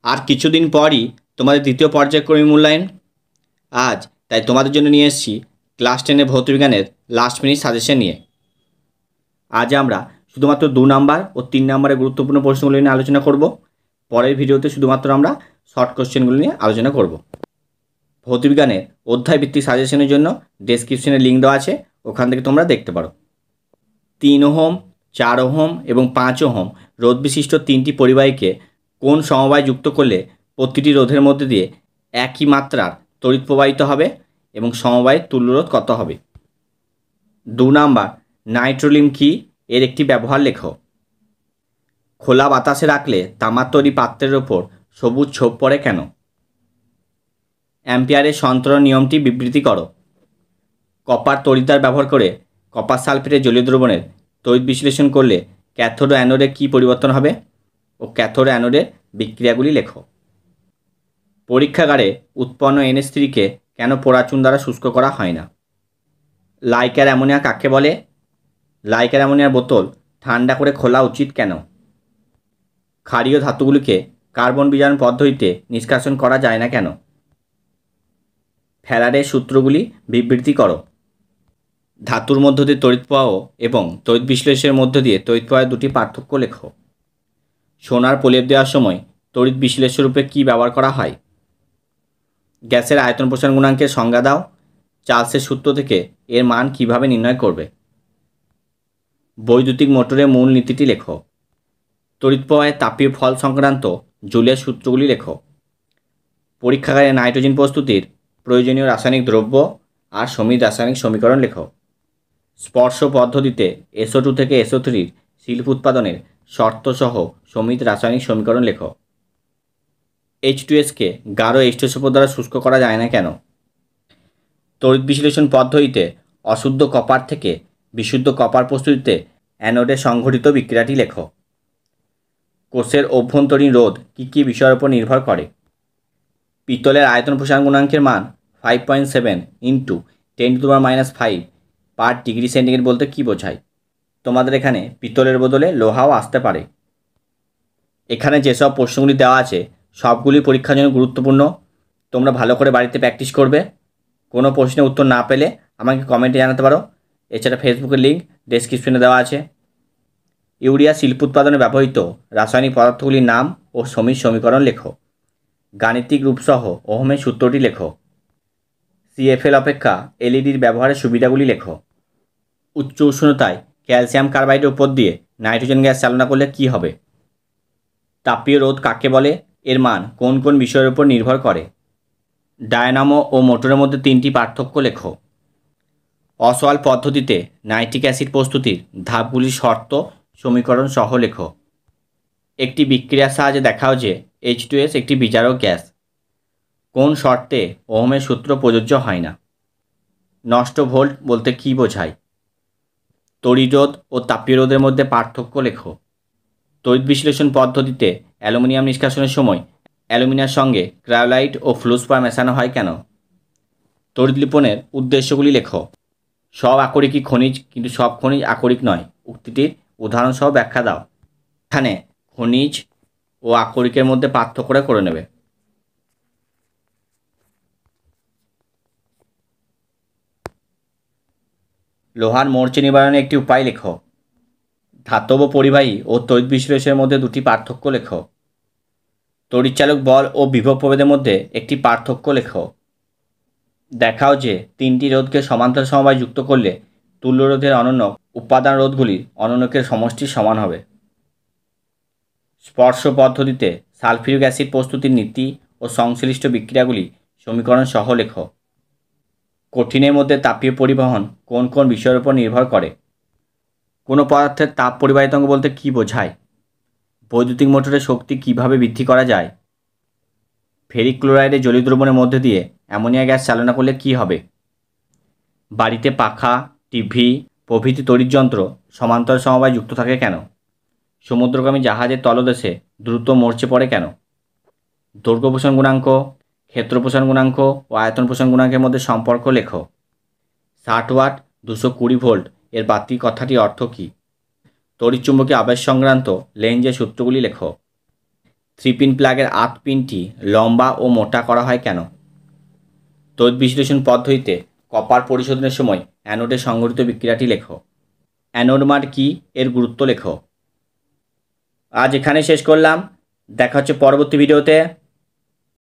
আর কিছুদিন পরই তোমাদের দ্বিতীয় পর্যায়ক্রমিক মূল্যায়ন। আজ তাই তোমাদের জন্য নিয়ে এসেছি ক্লাস 10 ভৌতবিজ্ঞানের লাস্ট মিনিট সাজেশন নিয়ে। আজ আমরা শুধুমাত্র 2 নাম্বার ও 3 নাম্বারের গুরুত্বপূর্ণ প্রশ্নগুলো নিয়ে আলোচনা করব। পরের ভিডিওতে শুধুমাত্র আমরা শর্ট কোশ্চেনগুলো নিয়ে আলোচনা করব। ভৌতবিজ্ঞানের অধ্যায়ভিত্তিক সাজেশনের জন্য ডেসক্রিপশনে লিঙ্ক দেওয়া আছে, ওখান থেকে তোমরা দেখতে পারো। 3 ওহম, 4 ওহম এবং 5 ওহম রোধ বিশিষ্ট 3টি পরিবাহীকে কোন সমবায় যুক্ত করলে প্রতিটি রোধের মধ্যে দিয়ে একই মাত্রার তড়িৎ প্রবাহিত হবে এবং সমবায়ের তুল্যরোধ কত হবে। 2 নাম্বার, নাইট্রোলিন কি, এর একটি ব্যবহার লেখো। খোলা বাতাসে রাখলে তামার তৈরি পাত্রের ওপর সবুজ ছোপ পড়ে কেন? অ্যাম্পিয়ারের সন্তরণ নিয়মটি বিবৃতি করো। কপার তড়িৎদ্বার ব্যবহার করে কপার সালফেটের জলীয় দ্রবণের তড়িৎ বিশ্লেষণ করলে ক্যাথোড ও অ্যানোডে কী পরিবর্তন হবে ও ক্যাথোড অ্যানোডের বিক্রিয়াগুলি লেখো। পরীক্ষাগারে উৎপন্ন NH3 কেন পোড়াচুন দ্বারা শুষ্ক করা হয় না? লাইকার অ্যামোনিয়া কাকে বলে? লাইকার অ্যামোনিয়ার বোতল ঠান্ডা করে খোলা উচিত কেন? ক্ষারীয় ধাতুগুলিকে কার্বন বিজারণ পদ্ধতিতে নিষ্কাশন করা যায় না কেন? ফ্যারাডের সূত্রগুলি বিবৃতি করো। ধাতুর মধ্য দিয়ে তড়িৎ প্রবাহ এবং তড়িৎ বিশ্লেষণের মধ্য দিয়ে তড়িৎ প্রবাহের দুটি পার্থক্য লেখো। সোনার প্রলেপ দেওয়ার সময় তড়িৎ বিশ্লেষ্য রূপে কী ব্যবহার করা হয়? গ্যাসের আয়তন প্রসারণ গুণাঙ্কের সংজ্ঞা দাও। চার্লসের সূত্র থেকে এর মান কিভাবে নির্ণয় করবে? বৈদ্যুতিক মোটরের মূল নীতিটি লেখো। তড়িৎ প্রবাহের তাপীয় ফল সংক্রান্ত জুলের সূত্রগুলি লেখো। পরীক্ষাগারে নাইট্রোজেন প্রস্তুতির প্রয়োজনীয় রাসায়নিক দ্রব্য আর সমীর রাসায়নিক সমীকরণ লেখো। স্পর্শ পদ্ধতিতে SO2 থেকে SO3 শিল্প উৎপাদনের শর্তসহ সমীর রাসায়নিক সমীকরণ লেখো। H2S কে গাঢ় H2SO4 দ্বারা শুষ্ক করা যায় না কেন? তড়িৎ বিশ্লেষণ পদ্ধতিতে অশুদ্ধ কপার থেকে বিশুদ্ধ কপার প্রস্তুতিতে অ্যানোডে সংঘটিত বিক্রিয়াটি লেখো। কোষের অভ্যন্তরীণ রোধ কী কী বিষয়ের উপর নির্ভর করে? পিতলের আয়তন প্রসারণ গুণাঙ্কের মান 5.7 × 10⁻⁵ পার ডিগ্রি সেন্টিগ্রেড বলতে কী বোঝায়? তোমাদের এখানে পিতলের বদলে লোহাও আসতে পারে। এখানে যেসব প্রশ্নগুলি দেওয়া আছে সবগুলি পরীক্ষার জন্য গুরুত্বপূর্ণ। তোমরা ভালো করে বাড়িতে প্র্যাকটিস করবে। কোনো প্রশ্নের উত্তর না পেলে আমাকে কমেন্টে জানাতে পারো। এছাড়া ফেসবুকের লিঙ্ক ডেসক্রিপশনে দেওয়া আছে। ইউরিয়া শিল্প উৎপাদনে ব্যবহৃত রাসায়নিক পদার্থগুলির নাম ও সমীর সমীকরণ লেখো। গাণিতিক রূপসহ ওহমের সূত্রটি লেখো। CFL অপেক্ষা LED ব্যবহারের সুবিধাগুলি লেখো। উচ্চ উষ্ণতায় ক্যালসিয়াম কার্বাইডের উপর দিয়ে নাইট্রোজেন গ্যাস চালনা করলে কী হবে? তাপীয় রোধ কাকে বলে? এর মান কোন কোন বিষয়ের উপর নির্ভর করে? ডায়নামো ও মোটরের মধ্যে 3টি পার্থক্য লেখো। অসওয়াল পদ্ধতিতে নাইট্রিক অ্যাসিড প্রস্তুতির ধাপগুলির শর্ত সমীকরণ সহ লেখো। একটি বিক্রিয়ার সাহায্যে দেখাও যে H2S একটি বিজারক গ্যাস। কোন শর্তে ওহমের সূত্র প্রযোজ্য হয় না? নষ্ট ভোল্ট বলতে কী বোঝায়? তড়িৎরোধ ও তাপীয় রোধের মধ্যে পার্থক্য লেখো। তড়িৎ বিশ্লেষণ পদ্ধতিতে অ্যালুমিনিয়াম নিষ্কাশনের সময় অ্যালুমিনিয়ার সঙ্গে ক্রায়োলাইট ও ফ্লুসপার মেশানো হয় কেন? তড়িৎ লিপনের উদ্দেশ্যগুলি লেখো। সব আকরিকই খনিজ, কিন্তু সব খনিজ আকরিক নয়। উক্তিটির উদাহরণসহ ব্যাখ্যা দাও। এখানে খনিজ ও আকরিকের মধ্যে পার্থক্যটা করে নেবে। লোহার মরচে নিবারণের একটি উপায় লেখো। ধাতব পরিবাহী ও তড়িৎ বিশ্লেষণের মধ্যে 2টি পার্থক্য লেখো। তড়িৎচালক বল ও বিভব প্রভেদের মধ্যে একটি পার্থক্য লেখো। দেখাও যে 3টি রোধকে সমান্তরাল সমবায় যুক্ত করলে তুল্য রোধের অনন্যক উপাদান রোধগুলির অনন্যকের সমষ্টির সমান হবে। স্পর্শ পদ্ধতিতে সালফিউরিক অ্যাসিড প্রস্তুতির নীতি ও সংশ্লিষ্ট বিক্রিয়াগুলি সমীকরণ সহ লেখো। কঠিনের মধ্যে তাপীয় পরিবহন কোন কোন বিষয়ের উপর নির্ভর করে? কোনো পদার্থের তাপ পরিবাহিতাঙ্ক বলতে কী বোঝায়? বৈদ্যুতিক মোটরের শক্তি কিভাবে বৃদ্ধি করা যায়? ফেরিক ক্লোরাইডের জলীয় দ্রবণের মধ্যে দিয়ে অ্যামোনিয়া গ্যাস চালনা করলে কী হবে? বাড়িতে পাখা, টিভি প্রভৃতি তড়িৎযন্ত্র সমান্তরাল সমবায় যুক্ত থাকে কেন? সমুদ্রগামী জাহাজের তলদেশে দ্রুত মরচে পড়ে কেন? দৈর্ঘ্য প্রসারণ গুণাঙ্ক, ক্ষেত্র প্রসারণ গুণাঙ্ক ও আয়তন প্রসারণ গুণাঙ্কের মধ্যে সম্পর্ক লেখো। 60 ওয়াট 220 ভোল্ট এর বাতি কথাটির অর্থ কী? তড়িৎচুম্বকীয় আবেশ সংক্রান্ত লেঞ্জের সূত্রগুলি লেখো। 3 পিন প্লাগের আর্থ পিনটি লম্বা ও মোটা করা হয় কেন? তড়িৎ বিশ্লেষণ পদ্ধতিতে কপার পরিশোধনের সময় অ্যানোডে সংঘটিত বিক্রিয়াটি লেখো। অ্যানোডমার কি, এর গুরুত্ব লেখো। আজ এখানে শেষ করলাম। দেখা হচ্ছে পরবর্তী ভিডিওতে।